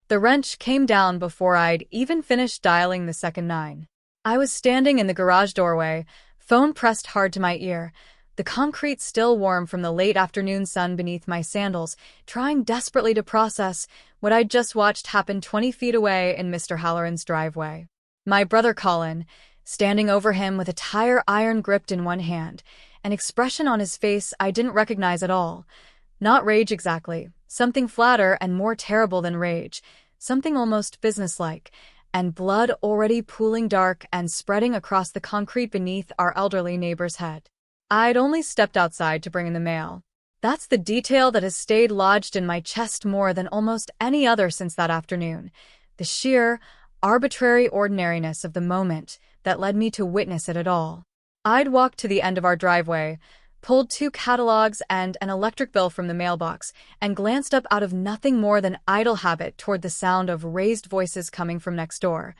The wrench came down before I'd even finished dialing the second 9. I was standing in the garage doorway, phone pressed hard to my ear, the concrete still warm from the late afternoon sun beneath my sandals, trying desperately to process what I'd just watched happen 20 feet away in Mr. Halloran's driveway. My brother Colin, standing over him with a tire iron gripped in one hand, an expression on his face I didn't recognize at all. Not rage exactly, something flatter and more terrible than rage, something almost businesslike, and blood already pooling dark and spreading across the concrete beneath our elderly neighbor's head. I'd only stepped outside to bring in the mail. That's the detail that has stayed lodged in my chest more than almost any other since that afternoon. The sheer, arbitrary ordinariness of the moment that led me to witness it at all. I'd walked to the end of our driveway, pulled 2 catalogs and an electric bill from the mailbox, and glanced up out of nothing more than idle habit toward the sound of raised voices coming from next door,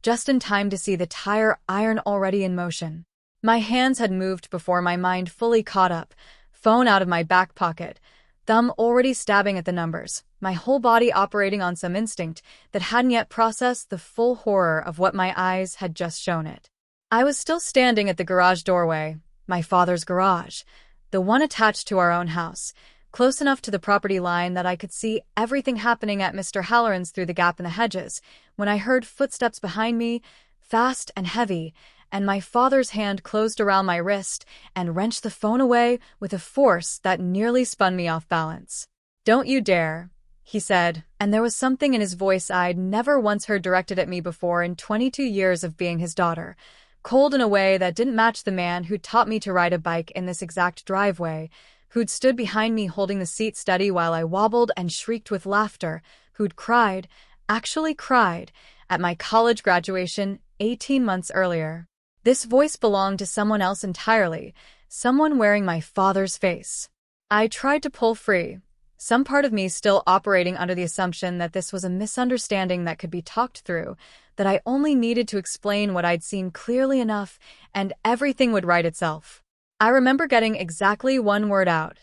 just in time to see the tire iron already in motion. My hands had moved before my mind fully caught up, phone out of my back pocket, thumb already stabbing at the numbers, my whole body operating on some instinct that hadn't yet processed the full horror of what my eyes had just shown it. I was still standing at the garage doorway, my father's garage, the one attached to our own house, close enough to the property line that I could see everything happening at Mr. Halloran's through the gap in the hedges, when I heard footsteps behind me, fast and heavy, and my father's hand closed around my wrist and wrenched the phone away with a force that nearly spun me off balance. "Don't you dare," he said, and there was something in his voice I'd never once heard directed at me before in 22 years of being his daughter, cold in a way that didn't match the man who'd taught me to ride a bike in this exact driveway, who'd stood behind me holding the seat steady while I wobbled and shrieked with laughter, who'd cried, actually cried, at my college graduation 18 months earlier. This voice belonged to someone else entirely, someone wearing my father's face. I tried to pull free, some part of me still operating under the assumption that this was a misunderstanding that could be talked through, that I only needed to explain what I'd seen clearly enough, and everything would right itself. I remember getting exactly one word out: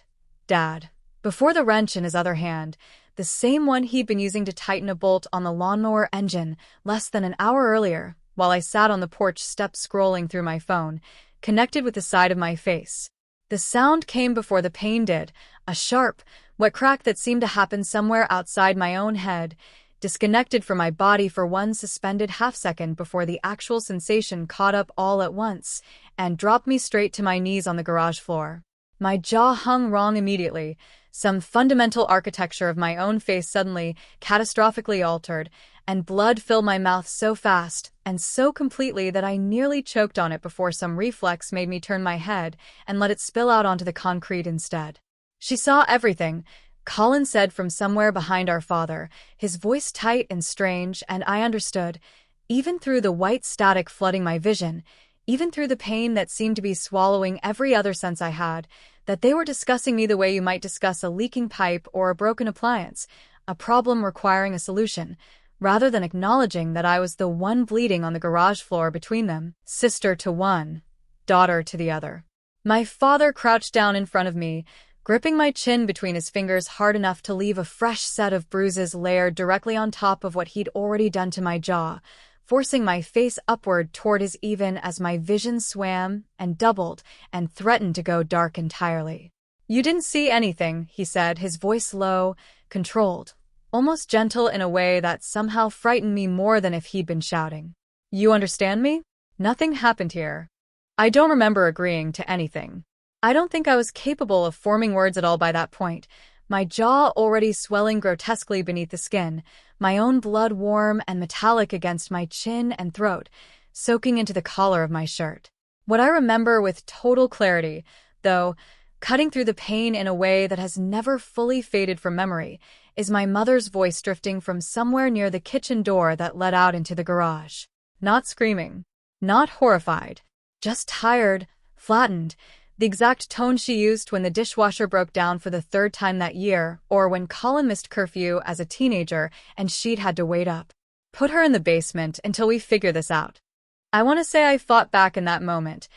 Dad. Before the wrench in his other hand, the same one he'd been using to tighten a bolt on the lawnmower engine less than an hour earlier, while I sat on the porch steps scrolling through my phone, connected with the side of my face. The sound came before the pain did, a sharp, wet crack that seemed to happen somewhere outside my own head, disconnected from my body for one suspended half-second before the actual sensation caught up all at once and dropped me straight to my knees on the garage floor. My jaw hung wrong immediately, some fundamental architecture of my own face suddenly, catastrophically altered, and blood filled my mouth so fast and so completely that I nearly choked on it before some reflex made me turn my head and let it spill out onto the concrete instead. "She saw everything," Colin said from somewhere behind our father, his voice tight and strange, and I understood, even through the white static flooding my vision, even through the pain that seemed to be swallowing every other sense I had, that they were discussing me the way you might discuss a leaking pipe or a broken appliance, a problem requiring a solution, rather than acknowledging that I was the one bleeding on the garage floor between them, sister to one, daughter to the other. My father crouched down in front of me, gripping my chin between his fingers hard enough to leave a fresh set of bruises layered directly on top of what he'd already done to my jaw, forcing my face upward toward his even as my vision swam and doubled and threatened to go dark entirely. "You didn't see anything," he said, his voice low, controlled, almost gentle in a way that somehow frightened me more than if he'd been shouting. "You understand me? Nothing happened here." I don't remember agreeing to anything. I don't think I was capable of forming words at all by that point, my jaw already swelling grotesquely beneath the skin, my own blood warm and metallic against my chin and throat, soaking into the collar of my shirt. What I remember with total clarity, though, cutting through the pain in a way that has never fully faded from memory, is my mother's voice drifting from somewhere near the kitchen door that led out into the garage. Not screaming, not horrified, just tired, flattened, the exact tone she used when the dishwasher broke down for the 3rd time that year, or when Colin missed curfew as a teenager and she'd had to wait up. "Put her in the basement until we figure this out." I want to say I fought back in that moment,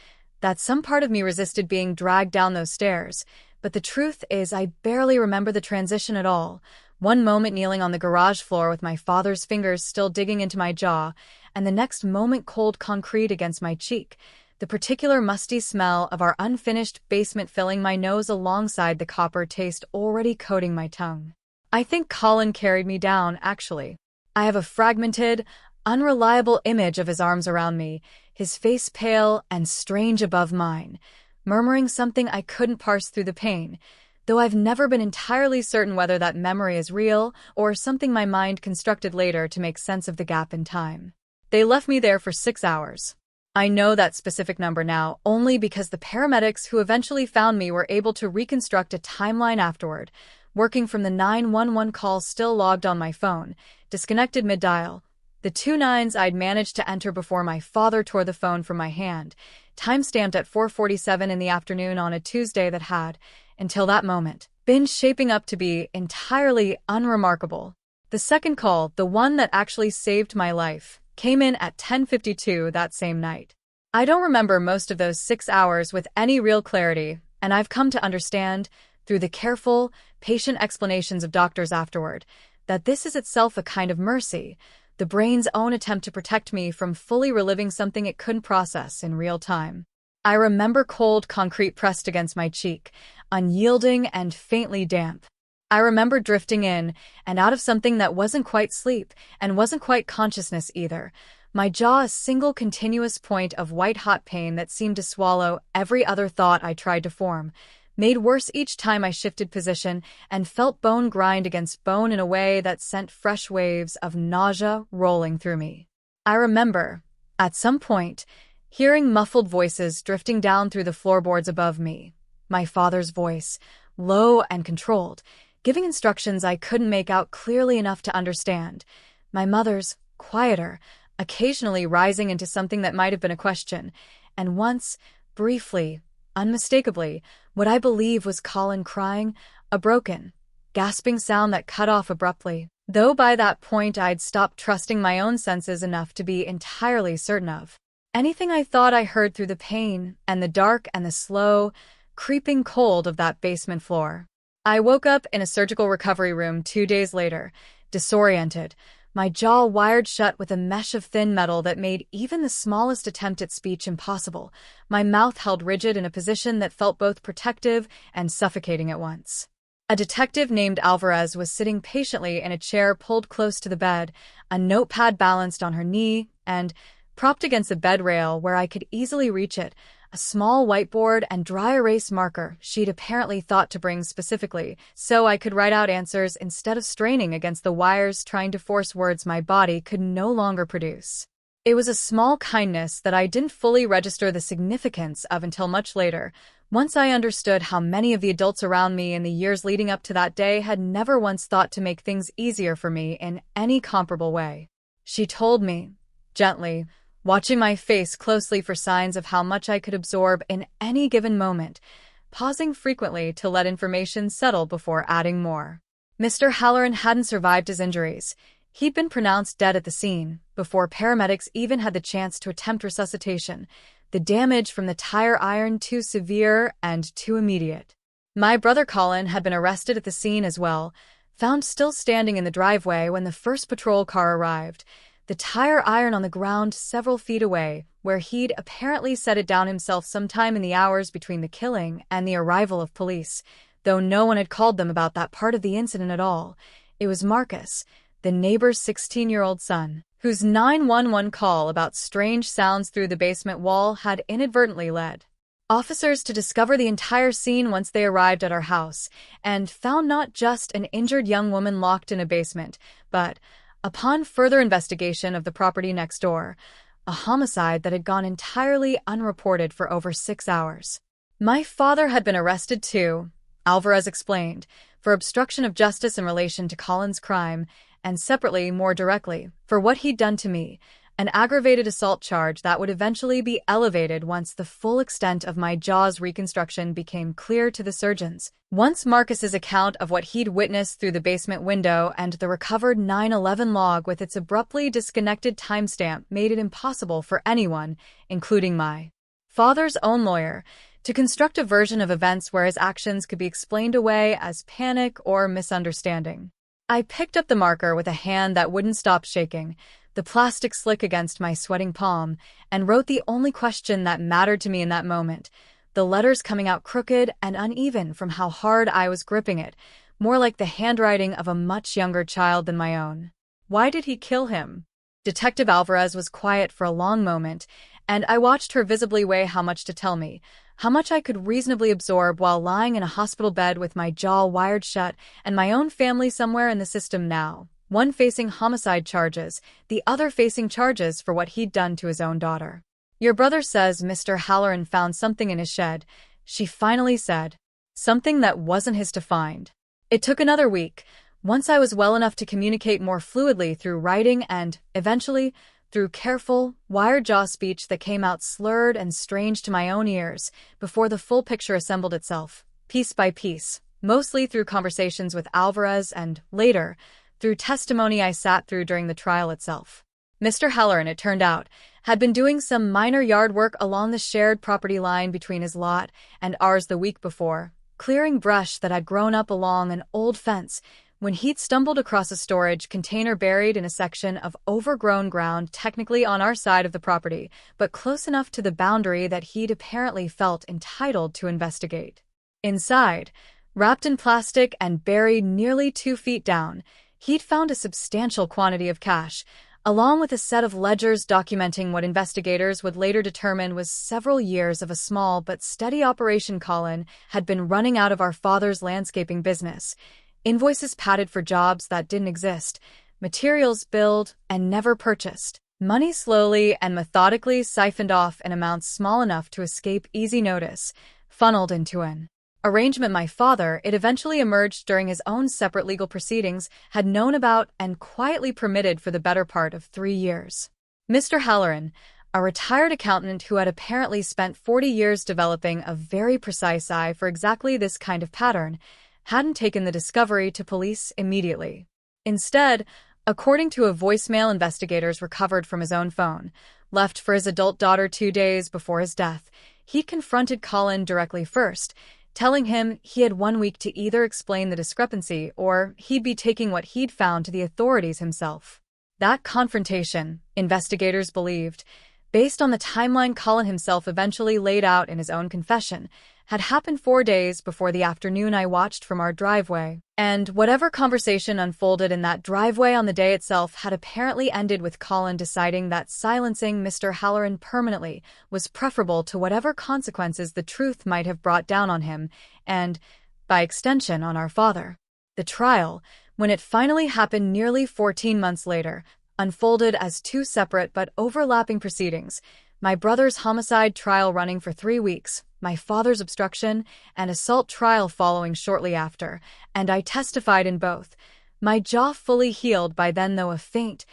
that some part of me resisted being dragged down those stairs, but the truth is I barely remember the transition at all, One moment kneeling on the garage floor with my father's fingers still digging into my jaw, and the next moment cold concrete against my cheek, the particular musty smell of our unfinished basement filling my nose alongside the copper taste already coating my tongue. I think Colin carried me down, actually. I have a fragmented, unreliable image of his arms around me, his face pale and strange above mine, murmuring something I couldn't parse through the pain, though I've never been entirely certain whether that memory is real or something my mind constructed later to make sense of the gap in time. They left me there for 6 hours. I know that specific number now only because the paramedics who eventually found me were able to reconstruct a timeline afterward, working from the 911 call still logged on my phone, disconnected mid-dial, the 2 nines I'd managed to enter before my father tore the phone from my hand, timestamped at 4:47 in the afternoon on a Tuesday that had, until that moment, been shaping up to be entirely unremarkable. The second call, the one that actually saved my life, came in at 10:52 that same night. I don't remember most of those 6 hours with any real clarity, and I've come to understand, through the careful, patient explanations of doctors afterward, that this is itself a kind of mercy, the brain's own attempt to protect me from fully reliving something it couldn't process in real time. I remember cold concrete pressed against my cheek, unyielding and faintly damp. I remember drifting in and out of something that wasn't quite sleep and wasn't quite consciousness either, my jaw a single continuous point of white-hot pain that seemed to swallow every other thought I tried to form, made worse each time I shifted position and felt bone grind against bone in a way that sent fresh waves of nausea rolling through me. I remember, at some point, hearing muffled voices drifting down through the floorboards above me, my father's voice, low and controlled, giving instructions I couldn't make out clearly enough to understand, my mother's, quieter, occasionally rising into something that might have been a question, and once, briefly, unmistakably, what I believe was Colin crying, a broken, gasping sound that cut off abruptly, though by that point I'd stopped trusting my own senses enough to be entirely certain of anything I thought I heard through the pain and the dark and the slow, creeping cold of that basement floor. I woke up in a surgical recovery room 2 days later, disoriented, my jaw wired shut with a mesh of thin metal that made even the smallest attempt at speech impossible, my mouth held rigid in a position that felt both protective and suffocating at once. A detective named Alvarez was sitting patiently in a chair pulled close to the bed, a notepad balanced on her knee, and, propped against the bed rail where I could easily reach it, a small whiteboard and dry erase marker she'd apparently thought to bring specifically, so I could write out answers instead of straining against the wires trying to force words my body could no longer produce. It was a small kindness that I didn't fully register the significance of until much later, once I understood how many of the adults around me in the years leading up to that day had never once thought to make things easier for me in any comparable way. She told me, gently, watching my face closely for signs of how much I could absorb in any given moment, pausing frequently to let information settle before adding more. Mr. Halloran hadn't survived his injuries. He'd been pronounced dead at the scene, before paramedics even had the chance to attempt resuscitation, the damage from the tire iron too severe and too immediate. My brother Colin had been arrested at the scene as well, found still standing in the driveway when the first patrol car arrived, the tire iron on the ground several feet away, where he'd apparently set it down himself sometime in the hours between the killing and the arrival of police, though no one had called them about that part of the incident at all. It was Marcus, the neighbor's 16-year-old son, whose 911 call about strange sounds through the basement wall had inadvertently led officers to discover the entire scene once they arrived at our house, and found not just an injured young woman locked in a basement, but, upon further investigation of the property next door, a homicide that had gone entirely unreported for over 6 hours. My father had been arrested too, Alvarez explained, for obstruction of justice in relation to Colin's crime, and separately, more directly, for what he'd done to me, an aggravated assault charge that would eventually be elevated once the full extent of my jaw's reconstruction became clear to the surgeons. Once Marcus's account of what he'd witnessed through the basement window and the recovered 911 log with its abruptly disconnected timestamp made it impossible for anyone, including my father's own lawyer, to construct a version of events where his actions could be explained away as panic or misunderstanding. I picked up the marker with a hand that wouldn't stop shaking, the plastic slick against my sweating palm, and wrote the only question that mattered to me in that moment, the letters coming out crooked and uneven from how hard I was gripping it, more like the handwriting of a much younger child than my own. Why did he kill him? Detective Alvarez was quiet for a long moment, and I watched her visibly weigh how much to tell me, how much I could reasonably absorb while lying in a hospital bed with my jaw wired shut and my own family somewhere in the system now, one facing homicide charges, the other facing charges for what he'd done to his own daughter. Your brother says Mr. Halloran found something in his shed, she finally said. Something that wasn't his to find. It took another week, once I was well enough to communicate more fluidly through writing and, eventually, through careful, wire-jaw speech that came out slurred and strange to my own ears, before the full picture assembled itself, piece by piece, mostly through conversations with Alvarez and, later, through testimony I sat through during the trial itself. Mr. Halloran, it turned out, had been doing some minor yard work along the shared property line between his lot and ours the week before, clearing brush that had grown up along an old fence, when he'd stumbled across a storage container buried in a section of overgrown ground technically on our side of the property, but close enough to the boundary that he'd apparently felt entitled to investigate. Inside, wrapped in plastic and buried nearly 2 feet down, he'd found a substantial quantity of cash, along with a set of ledgers documenting what investigators would later determine was several years of a small but steady operation Colin had been running out of our father's landscaping business. Invoices padded for jobs that didn't exist, materials billed and never purchased, money slowly and methodically siphoned off in amounts small enough to escape easy notice, funneled into an arrangement my father, it eventually emerged during his own separate legal proceedings, had known about and quietly permitted for the better part of 3 years. Mr. Halloran, a retired accountant who had apparently spent 40 years developing a very precise eye for exactly this kind of pattern, hadn't taken the discovery to police immediately. Instead, according to a voicemail investigators recovered from his own phone, left for his adult daughter 2 days before his death, he confronted Colin directly first, telling him he had 1 week to either explain the discrepancy or he'd be taking what he'd found to the authorities himself. That confrontation, investigators believed, based on the timeline Colin himself eventually laid out in his own confession, had happened 4 days before the afternoon I watched from our driveway, and whatever conversation unfolded in that driveway on the day itself had apparently ended with Colin deciding that silencing Mr. Halloran permanently was preferable to whatever consequences the truth might have brought down on him and, by extension, on our father. The trial, when it finally happened nearly 14 months later, unfolded as 2 separate but overlapping proceedings, my brother's homicide trial running for 3 weeks, my father's obstruction and assault trial following shortly after, and I testified in both. My jaw fully healed by then, though a faint,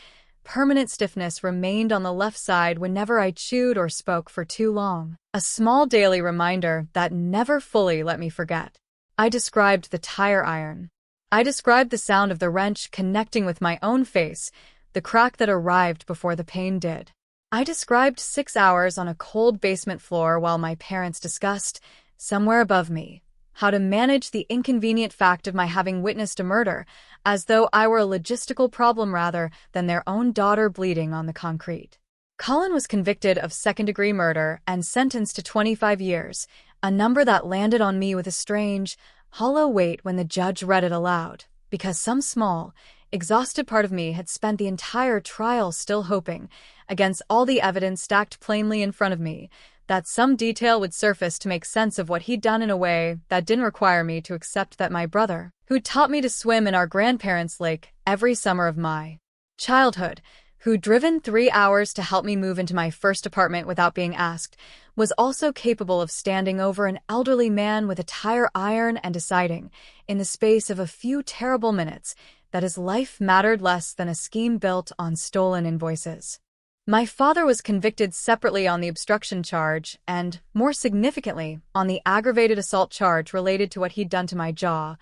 permanent stiffness remained on the left side whenever I chewed or spoke for too long. A small daily reminder that never fully let me forget. I described the tire iron. I described the sound of the wrench connecting with my own face, the crack that arrived before the pain did. I described 6 hours on a cold basement floor while my parents discussed, somewhere above me, how to manage the inconvenient fact of my having witnessed a murder, as though I were a logistical problem rather than their own daughter bleeding on the concrete. Colin was convicted of second-degree murder and sentenced to 25 years, a number that landed on me with a strange, hollow weight when the judge read it aloud, because some small, exhausted part of me had spent the entire trial still hoping, against all the evidence stacked plainly in front of me, that some detail would surface to make sense of what he'd done in a way that didn't require me to accept that my brother, who'd taught me to swim in our grandparents' lake every summer of my childhood, who'd driven 3 hours to help me move into my first apartment without being asked, was also capable of standing over an elderly man with a tire iron and deciding, in the space of a few terrible minutes, that his life mattered less than a scheme built on stolen invoices. My father was convicted separately on the obstruction charge and, more significantly, on the aggravated assault charge related to what he'd done to my jaw.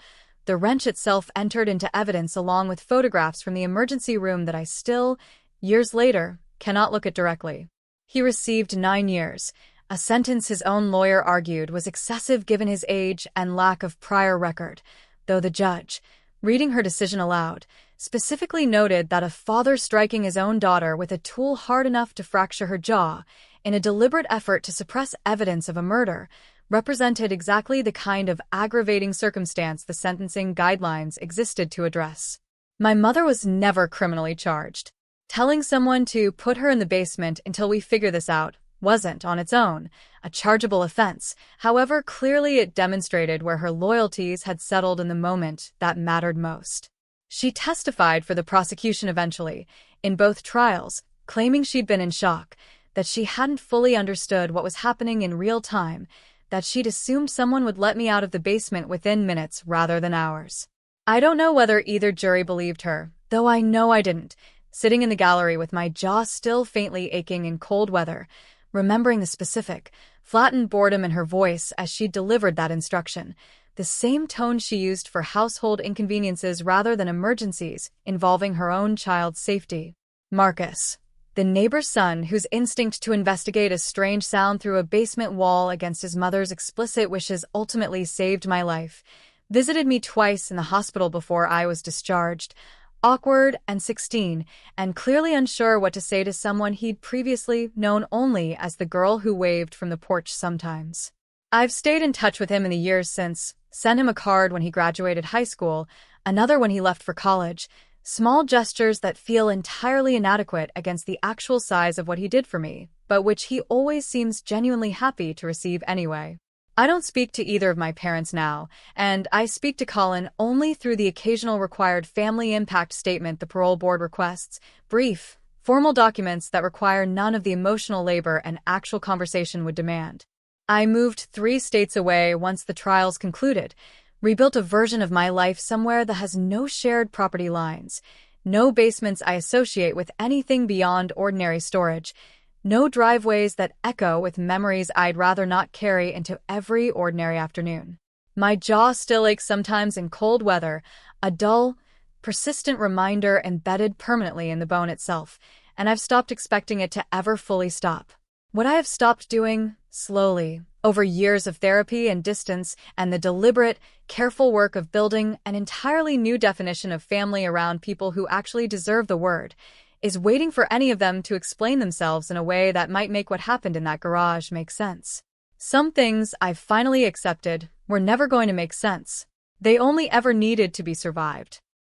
The wrench itself entered into evidence along with photographs from the emergency room that I still, years later, cannot look at directly. He received 9 years, a sentence his own lawyer argued was excessive given his age and lack of prior record, though the judge, Reading her decision aloud, specifically noted that a father striking his own daughter with a tool hard enough to fracture her jaw, in a deliberate effort to suppress evidence of a murder, represented exactly the kind of aggravating circumstance the sentencing guidelines existed to address. My mother was never criminally charged. Telling someone to put her in the basement until we figure this out wasn't, on its own, a chargeable offense. However, clearly it demonstrated where her loyalties had settled in the moment that mattered most. She testified for the prosecution eventually, in both trials, claiming she'd been in shock, that she hadn't fully understood what was happening in real time, that she'd assumed someone would let me out of the basement within minutes rather than hours. I don't know whether either jury believed her, though I know I didn't, sitting in the gallery with my jaw still faintly aching in cold weather, remembering the specific, flattened boredom in her voice as she delivered that instruction, the same tone she used for household inconveniences rather than emergencies involving her own child's safety. Marcus, the neighbor's son whose instinct to investigate a strange sound through a basement wall against his mother's explicit wishes ultimately saved my life, visited me twice in the hospital before I was discharged, awkward and 16, and clearly unsure what to say to someone he'd previously known only as the girl who waved from the porch sometimes. I've stayed in touch with him in the years since, sent him a card when he graduated high school, another when he left for college, small gestures that feel entirely inadequate against the actual size of what he did for me, but which he always seems genuinely happy to receive anyway. I don't speak to either of my parents now, and I speak to Colin only through the occasional required family impact statement the parole board requests, brief, formal documents that require none of the emotional labor an actual conversation would demand. I moved 3 states away once the trials concluded, rebuilt a version of my life somewhere that has no shared property lines, no basements I associate with anything beyond ordinary storage, no driveways that echo with memories I'd rather not carry into every ordinary afternoon. My jaw still aches sometimes in cold weather, a dull, persistent reminder embedded permanently in the bone itself, and I've stopped expecting it to ever fully stop. What I have stopped doing, slowly, over years of therapy and distance and the deliberate, careful work of building an entirely new definition of family around people who actually deserve the word, is waiting for any of them to explain themselves in a way that might make what happened in that garage make sense. Some things I've finally accepted were never going to make sense. They only ever needed to be survived.